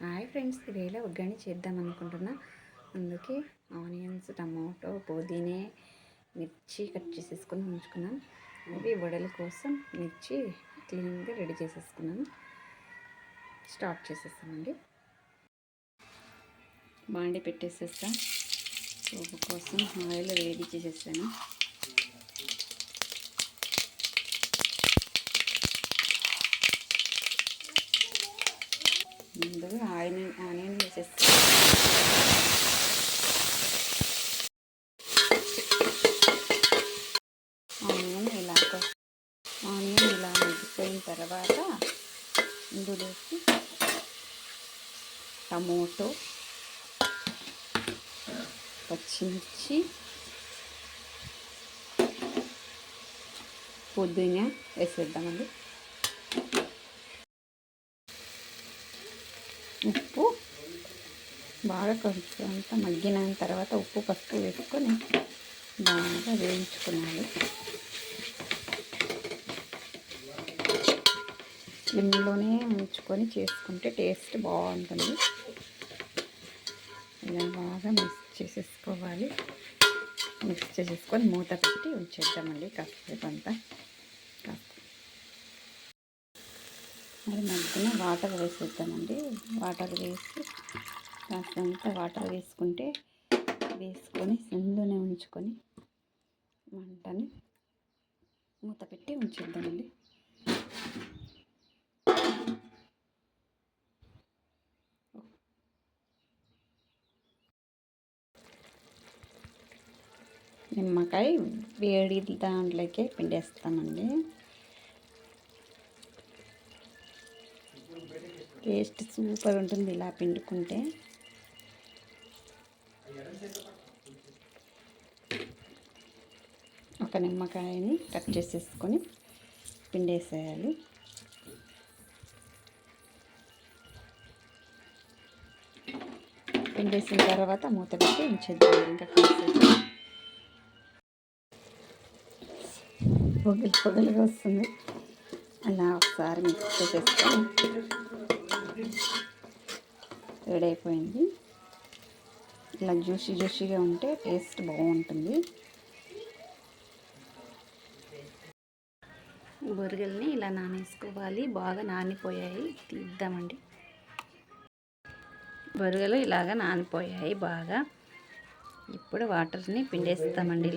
Hi friends, ఇవేళ uggani చేద్దాం అనుకుంటున్నా. అందుకే ఆనియన్స్, టమాటో, పుదీనా, మిర్చి కట్ చేసేసుకొని ఉంచుకున్నాను. ఇవి వడల కోసం మిర్చి క్లీన్గా రెడీ చేసేసుకున్నాను. స్టార్ట్ చేసేస్తామండి. బాండి పెట్టేసేస్తా. పోపు కోసం ఆయిల్ వేడి చేసేసాను. ముందుగా ఆనియన్ వేసేస్తాను. ఆనియన్ ఇలా మగ్గిపోయిన తర్వాత ఇందులోకి టమోటో, పచ్చిమిర్చి, పుదీనా వేసేద్దామండి. ఉప్పు బాగా కొంచెం అంతా మగ్గిన తర్వాత ఉప్పు, పసుపు వేసుకొని బాగా వేయించుకున్నాను. స్లిమ్లోనే ఉంచుకొని చేసుకుంటే టేస్ట్ బాగుంటుంది. ఇలా బాగా మిక్స్ చేసేసుకోవాలి. మిక్స్ చేసేసుకొని మూత పెట్టి ఉంచేద్దామండి కాసేపు అంతా. మరి మధ్యన వాటర్ వేసేద్దామండి. వాటర్ వేసి కాస్తంత వాటర్ వేసుకొని సిమ్లోనే ఉంచుకొని మంటని మూత పెట్టి ఉంచేద్దామండి. నిమ్మకాయ వేడి దాంట్లోకే పిండేస్తామండి. టేస్ట్ సూపర్ ఉంటుంది ఇలా పిండుకుంటే. ఒక నిమ్మకాయని కట్ చేసేసుకొని పిండేసేయాలి. పిండేసిన తర్వాత మూత పెట్టి ఉంచేద్దాం. ఇంకా కాసేపు పొగలుగా వస్తుంది. అలా ఒకసారి మిక్స్ చేసేసుకొని రెడీ అయిపోయింది. ఇలా జ్యూసీగా ఉంటే టేస్ట్ బాగుంటుంది. బొరుగుల్ని ఇలా నానేసుకోవాలి. బాగా నానిపోయాయి, తీద్దామండి. బొరుగులు ఇలాగా నానిపోయాయి బాగా. ఇప్పుడు వాటర్ని పిండేస్తామండి.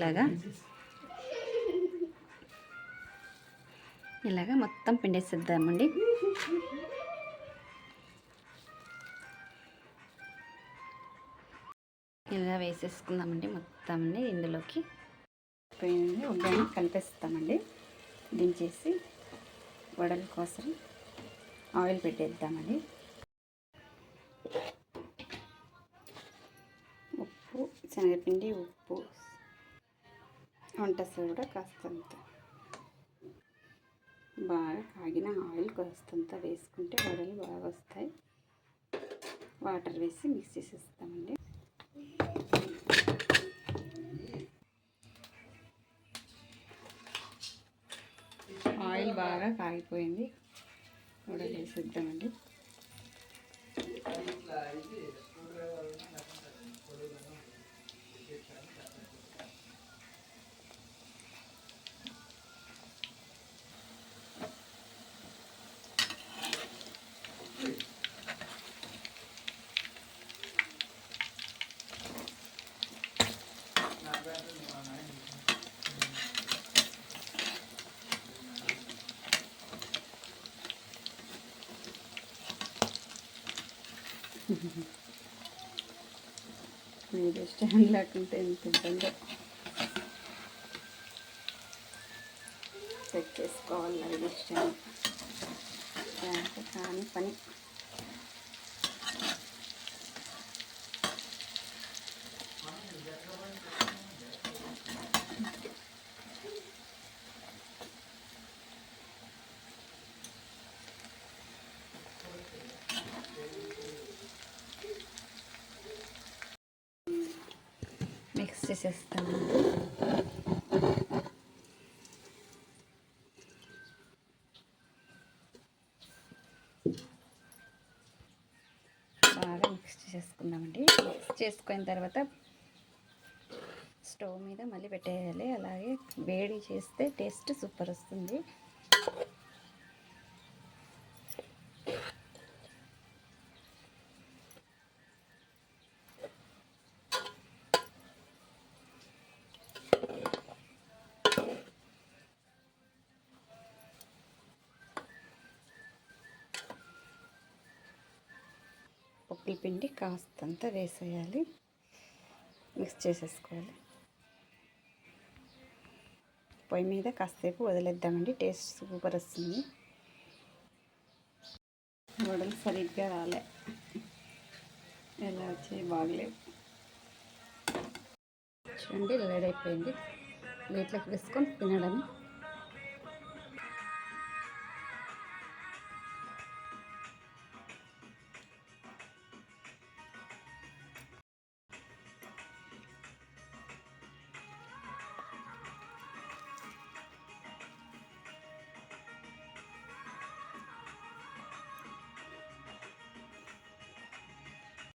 ఇలాగా మొత్తం పిండేసేద్దామండి. ఇలా వేసేసుకుందామండి మొత్తం ఇందులోకి. ఉగ్గాని కలిపేస్తామండి. దించేసి వడల కోసం ఆయిల్ పెట్టేద్దామండి. ఉప్పు, శనగపిండి, ఉప్పు, వంట సోడా కాస్తంత, బాగా కాగిన ఆయిల్ కాస్తంత వేసుకుంటే వడలు బాగా వస్తాయి. వాటర్ వేసి మిక్స్ చేసేస్తామండి. ఆయిల్ బాగా కాగిపోయింది. వడలు వేసేద్దామండి. మీరు స్టాండ్ లేకుంటే ఎంత ఇబ్బందో. సెట్ చేసుకోవాలి అది స్టాండ్. కానీ పని మిక్స్ చేసేస్తాను. బాగా మిక్స్ చేసుకుందామండి. మిక్స్ చేసుకున్న తర్వాత స్టవ్ మీద మళ్ళీ పెట్టేయాలి. అలాగే వేడి చేస్తే టేస్ట్ సూపర్ వస్తుంది. పప్పుల పిండి కాస్తంత వేసేయాలి. మిక్స్ చేసేసుకోవాలి. పొయ్యి మీద కాసేపు వదిలేద్దామండి. టేస్ట్ సూపర్ వస్తుంది. వడలు సరిగ్గా రాలే, ఎలా వచ్చాయి బాగలేవు. చూడండి రెడీ అయిపోయింది. ప్లేట్లోకి వేసుకొని తినడం.